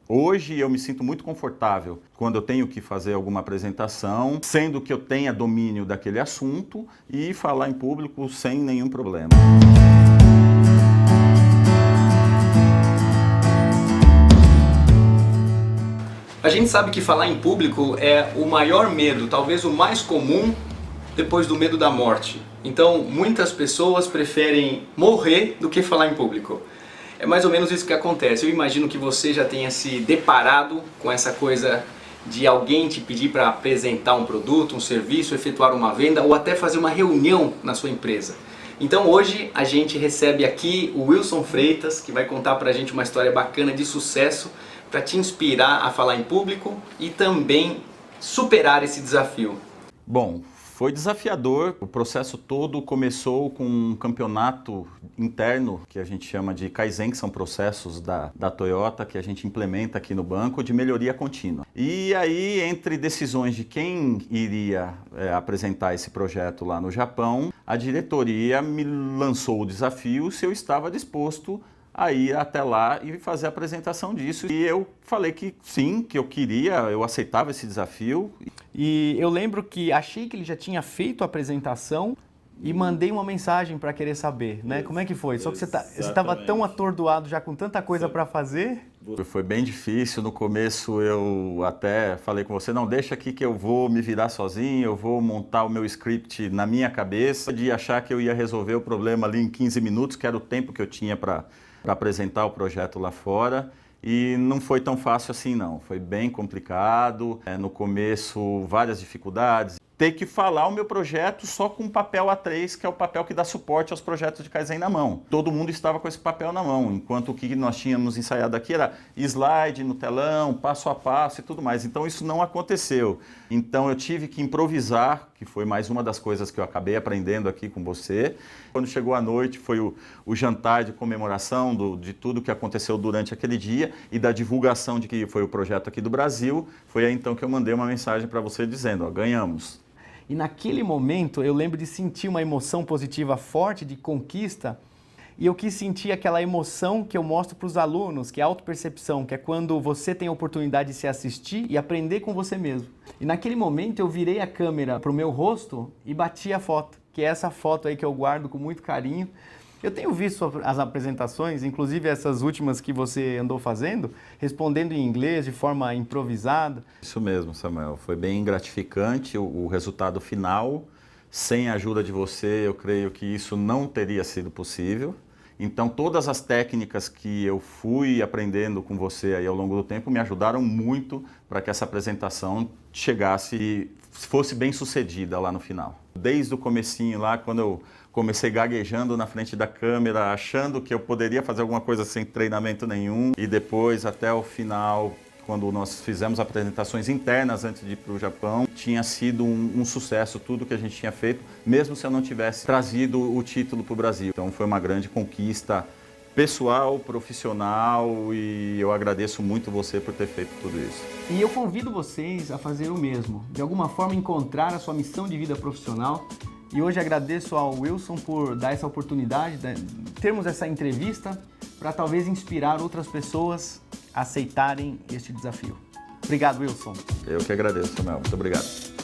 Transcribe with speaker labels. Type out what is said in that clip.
Speaker 1: Hoje eu me sinto muito confortável quando eu tenho que fazer alguma apresentação, sendo que eu tenha domínio daquele assunto e falar em público sem nenhum problema.
Speaker 2: A gente sabe que falar em público é o maior medo, talvez o mais comum depois do medo da morte. Então, muitas pessoas preferem morrer do que falar em público. É mais ou menos isso que acontece. Eu imagino que você já tenha se deparado com essa coisa de alguém te pedir para apresentar um produto, um serviço, efetuar uma venda ou até fazer uma reunião na sua empresa. Então hoje a gente recebe aqui o Wilson Freitas, que vai contar pra gente uma história bacana de sucesso para te inspirar a falar em público e também superar esse desafio.
Speaker 1: Bom, foi desafiador. O processo todo começou com um campeonato interno, que a gente chama de Kaizen, que são processos da Toyota, que a gente implementa aqui no banco, de melhoria contínua. E aí, entre decisões de quem iria apresentar esse projeto lá no Japão, a diretoria me lançou o desafio se eu estava disposto a ir até lá e fazer a apresentação disso. E eu falei que sim, que eu queria, eu aceitava esse desafio.
Speaker 3: E eu lembro que achei que ele já tinha feito a apresentação e mandei uma mensagem para querer saber, né? Como é que foi? Só que você estava tão atordoado já com tanta coisa para fazer.
Speaker 1: Foi bem difícil. No começo eu até falei com você, não, deixa aqui que eu vou me virar sozinho, eu vou montar o meu script na minha cabeça, de achar que eu ia resolver o problema ali em 15 minutos, que era o tempo que eu tinha para apresentar o projeto lá fora. E não foi tão fácil assim não, foi bem complicado, no começo várias dificuldades. Ter que falar o meu projeto só com papel A3, que é o papel que dá suporte aos projetos de Kaizen na mão. Todo mundo estava com esse papel na mão, enquanto o que nós tínhamos ensaiado aqui era slide no telão, passo a passo e tudo mais. Então isso não aconteceu. Então eu tive que improvisar, que foi mais uma das coisas que eu acabei aprendendo aqui com você. Quando chegou a noite foi o jantar de comemoração de tudo que aconteceu durante aquele dia e da divulgação de que foi o projeto aqui do Brasil. Foi aí então que eu mandei uma mensagem para você dizendo, ó, ganhamos.
Speaker 3: E naquele momento eu lembro de sentir uma emoção positiva forte de conquista e eu quis sentir aquela emoção que eu mostro para os alunos, que é a autopercepção, que é quando você tem a oportunidade de se assistir e aprender com você mesmo. E naquele momento eu virei a câmera para o meu rosto e bati a foto, que é essa foto aí que eu guardo com muito carinho. Eu tenho visto as apresentações, inclusive essas últimas que você andou fazendo, respondendo em inglês de forma improvisada.
Speaker 1: Isso mesmo, Samuel. Foi bem gratificante o resultado final. Sem a ajuda de você, eu creio que isso não teria sido possível. Então, todas as técnicas que eu fui aprendendo com você aí ao longo do tempo me ajudaram muito para que essa apresentação chegasse e fosse bem sucedida lá no final. Desde o comecinho lá, quando eu comecei gaguejando na frente da câmera, achando que eu poderia fazer alguma coisa sem treinamento nenhum, e depois até o final, quando nós fizemos apresentações internas antes de ir para o Japão, tinha sido um sucesso tudo que a gente tinha feito, mesmo se eu não tivesse trazido o título para o Brasil. Então foi uma grande conquista pessoal, profissional, e eu agradeço muito você por ter feito tudo isso.
Speaker 3: E eu convido vocês a fazer o mesmo, de alguma forma encontrar a sua missão de vida profissional. E hoje agradeço ao Wilson por dar essa oportunidade, de termos essa entrevista para talvez inspirar outras pessoas a aceitarem este desafio. Obrigado, Wilson.
Speaker 1: Eu que agradeço, Samuel. Muito obrigado.